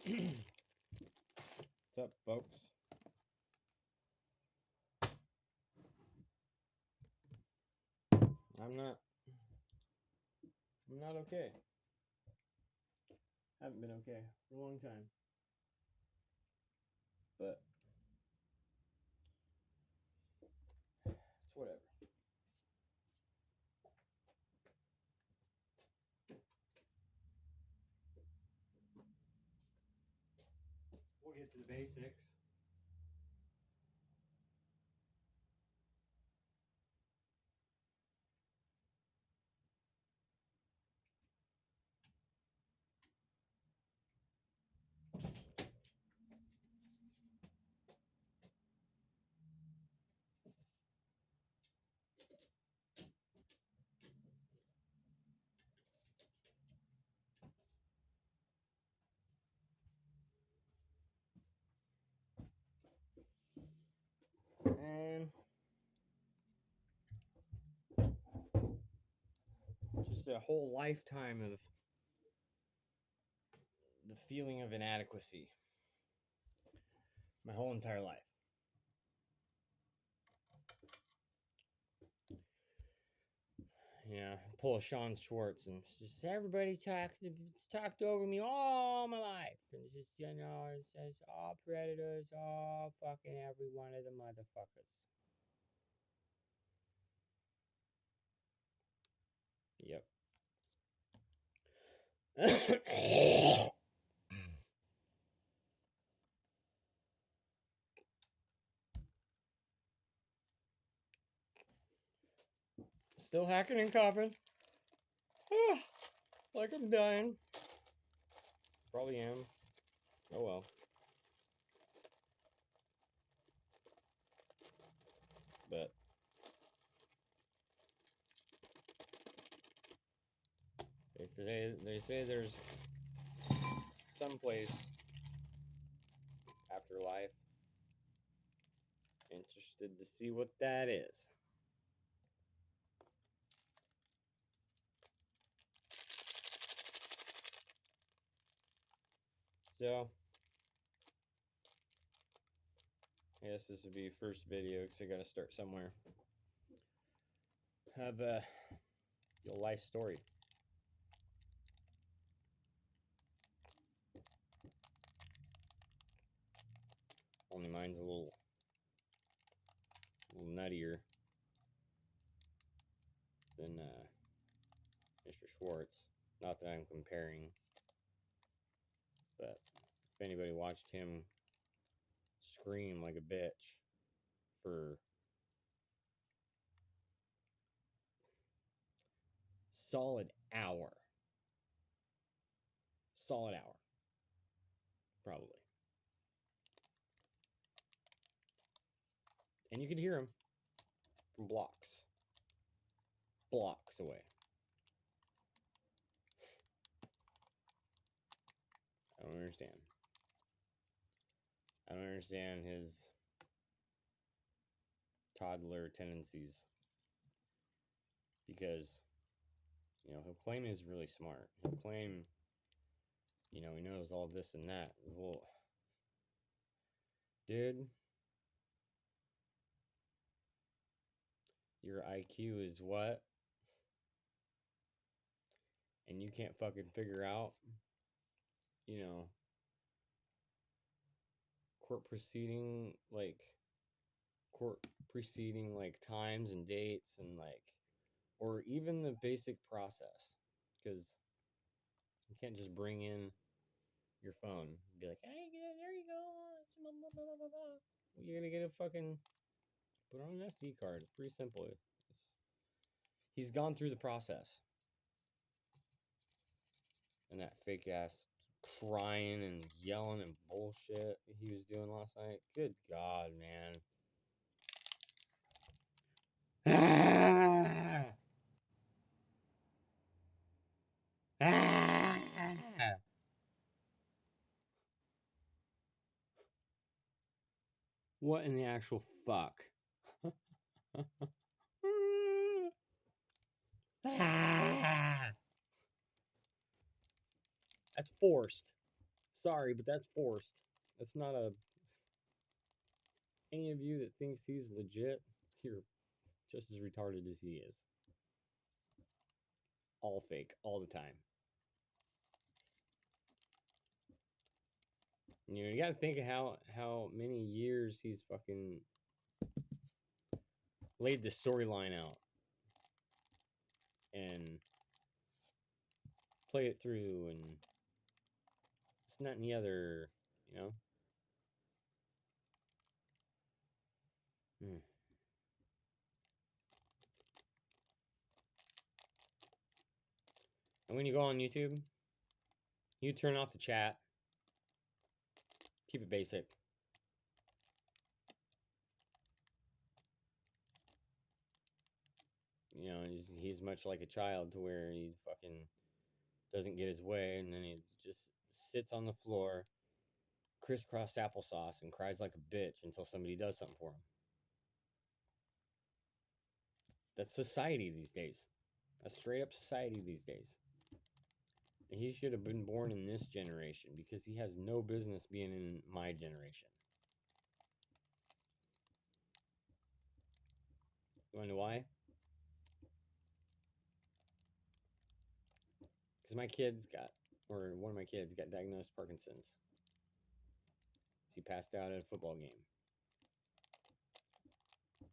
What's up, folks? I'm not okay. Haven't been okay for a long time. But it's whatever. We'll get to the basics. And just a whole lifetime of the feeling of inadequacy. My whole entire life. Yeah, pull a Sean Schwartz and just everybody talked over me all my life, and it's just it's all predators, all fucking every one of the motherfuckers. Yep. Still hacking and coughing. Like I'm dying. Probably am. Oh well. But they say there's some place after life. Interested to see what that is. So, I guess this would be first video because I gotta start somewhere. Have your life story. Only mine's a little nuttier than Mr. Schwartz. Not that I'm comparing, but if anybody watched him scream like a bitch for solid hour, probably, and you could hear him from blocks away. I don't understand. I don't understand his toddler tendencies because, he'll claim he's really smart. He'll claim, he knows all this and that. Well, dude, your IQ is what? And you can't fucking figure out, court proceeding, times and dates and or even the basic process, because you can't just bring in your phone and be like, hey, there you go, blah, blah, blah, blah. You gotta get a fucking put on an SD card. It's pretty simple. He's gone through the process. And that fake ass crying and yelling and bullshit he was doing last night. Good God, man. What in the actual fuck? That's forced. Sorry, but that's forced. That's not a. Any of you that thinks he's legit, you're just as retarded as he is. All fake, all the time. You know, you got to think of how many years he's fucking laid the storyline out and play it through and it's not any other, you know. Mm. And when you go on YouTube, you turn off the chat, keep it basic. You know, he's much like a child to where he fucking doesn't get his way and then he just sits on the floor, crisscross applesauce, and cries like a bitch until somebody does something for him. That's society these days. That's straight up society these days. And he should have been born in this generation because he has no business being in my generation. You wanna know why? Because my kids got, or one of my kids got diagnosed Parkinson's. He passed out at a football game.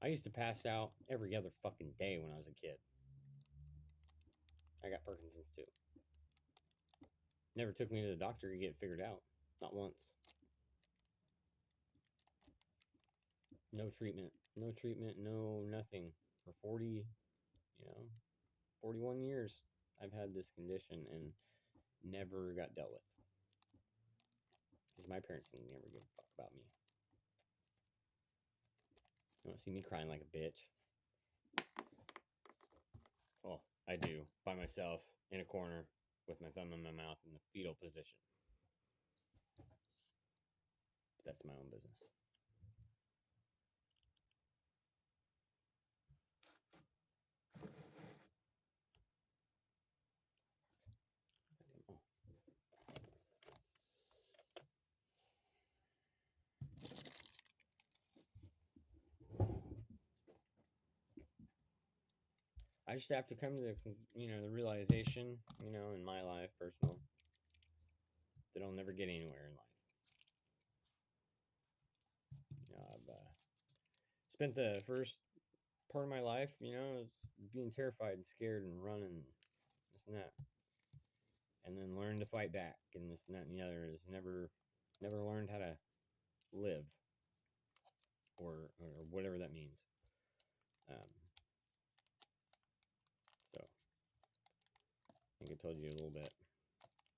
I used to pass out every other fucking day when I was a kid. I got Parkinson's too. Never took me to the doctor to get it figured out. Not once. No treatment. No treatment. No nothing. For 40, 41 years, I've had this condition and never got dealt with. Because my parents didn't ever give a fuck about me. You don't see me crying like a bitch. Well, I do. By myself, in a corner, with my thumb in my mouth in the fetal position. That's my own business. I just have to come to the realization, in my life, personal, that I'll never get anywhere in life. I've spent the first part of my life, being terrified and scared and running, this and that, and then learned to fight back, and this and that and the other. Is never learned how to live, or whatever that means. So I think I told you a little bit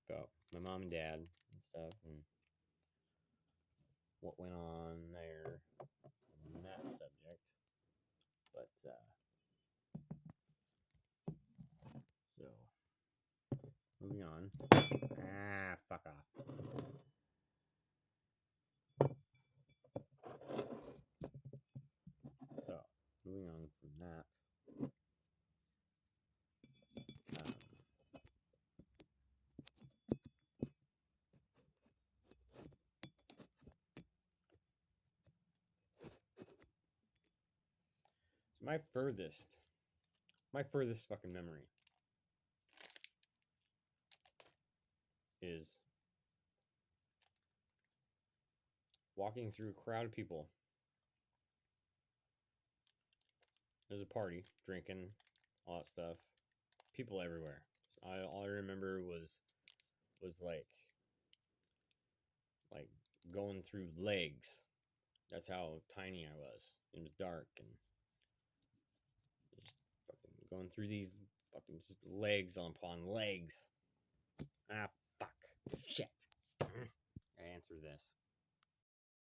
about my mom and dad and stuff, and what went on there on that subject. But so moving on. Fuck off. So moving on from that. My furthest fucking memory is walking through a crowd of people. There's a party, drinking, all that stuff. People everywhere. All I remember was like going through legs. That's how tiny I was. It was dark and just fucking going through these fucking just legs upon legs. Fuck. Shit. I answer this.